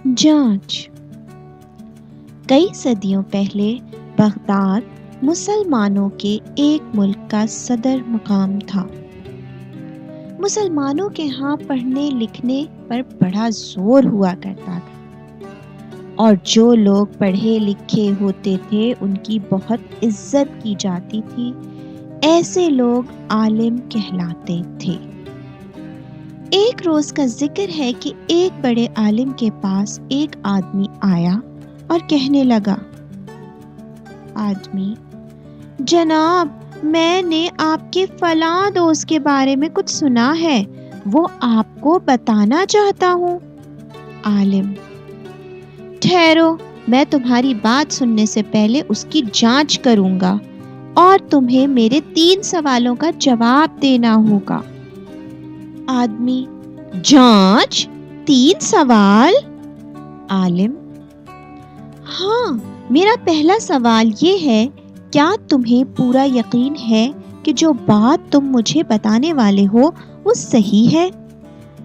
جانچ۔ کئی صدیوں پہلے بغداد مسلمانوں کے ایک ملک کا صدر مقام تھا۔ مسلمانوں کے ہاں پڑھنے لکھنے پر بڑا زور ہوا کرتا تھا، اور جو لوگ پڑھے لکھے ہوتے تھے ان کی بہت عزت کی جاتی تھی۔ ایسے لوگ عالم کہلاتے تھے۔ ایک روز کا ذکر ہے کہ ایک بڑے عالم کے پاس ایک آدمی آیا اور کہنے لگا، آدمی: جناب، میں نے آپ کے فلاں دوست کے بارے میں کچھ سنا ہے، وہ آپ کو بتانا چاہتا ہوں۔ عالم: ٹھہرو، میں تمہاری بات سننے سے پہلے اس کی جانچ کروں گا اور تمہیں میرے 3 سوالوں کا جواب دینا ہوگا۔ آدمی: جانچ؟ 3 سوال؟ عالم: ہاں، میرا پہلا سوال یہ ہے، کیا تمہیں پورا یقین ہے کہ جو بات تم مجھے بتانے والے ہو وہ صحیح ہے؟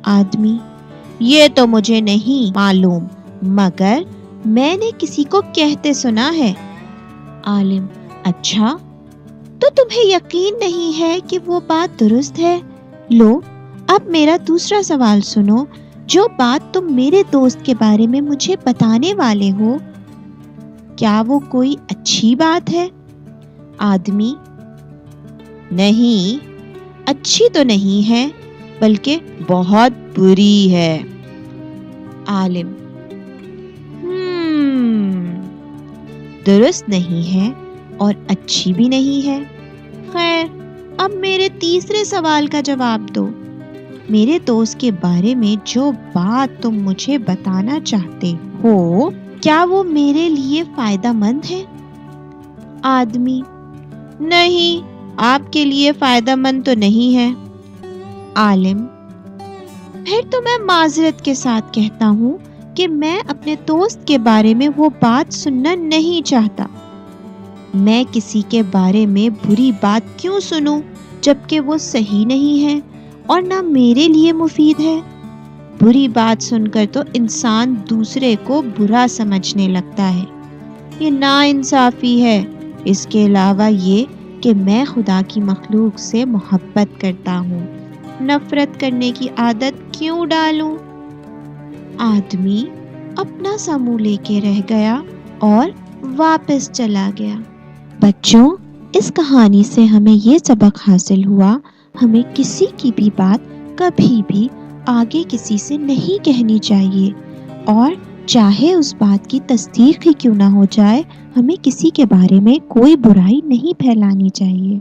آدمی: یہ تو مجھے نہیں معلوم، مگر میں نے کسی کو کہتے سنا ہے۔ عالم: اچھا، تو تمہیں یقین نہیں ہے کہ وہ بات درست ہے؟ لو، اب میرا دوسرا سوال سنو، جو بات تم میرے دوست کے بارے میں مجھے بتانے والے ہو، کیا وہ کوئی اچھی بات ہے؟ آدمی: نہیں، اچھی تو نہیں ہے، بلکہ بہت بری ہے۔ عالم: درست نہیں ہے اور اچھی بھی نہیں ہے۔ خیر، اب میرے تیسرے سوال کا جواب دو۔ میرے دوست کے بارے میں جو بات تم مجھے بتانا چاہتے ہو، کیا وہ میرے لیے فائدہ مند ہے؟ آدمی: نہیں، آپ کے لیے فائدہ مند تو نہیں ہے۔ عالم: پھر تو میں معذرت کے ساتھ کہتا ہوں کہ میں اپنے دوست کے بارے میں وہ بات سننا نہیں چاہتا۔ میں کسی کے بارے میں بری بات کیوں سنوں جبکہ وہ صحیح نہیں ہے اور نہ میرے لیے مفید ہے؟ بری بات سن کر تو انسان دوسرے کو برا سمجھنے لگتا ہے۔ یہ ناانصافی ہے۔ اس کے علاوہ یہ کہ میں خدا کی مخلوق سے محبت کرتا ہوں، نفرت کرنے کی عادت کیوں ڈالوں؟ آدمی اپنا سا منہ لے کے رہ گیا اور واپس چلا گیا۔ بچوں، اس کہانی سے ہمیں یہ سبق حاصل ہوا، ہمیں کسی کی بھی بات کبھی بھی آگے کسی سے نہیں کہنی چاہیے، اور چاہے اس بات کی تصدیق ہی کیوں نہ ہو جائے، ہمیں کسی کے بارے میں کوئی برائی نہیں پھیلانی چاہیے۔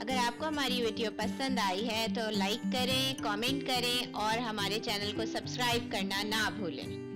اگر آپ کو ہماری ویڈیو پسند آئی ہے تو لائک کریں، کامنٹ کریں اور ہمارے چینل کو سبسکرائب کرنا نہ بھولیں۔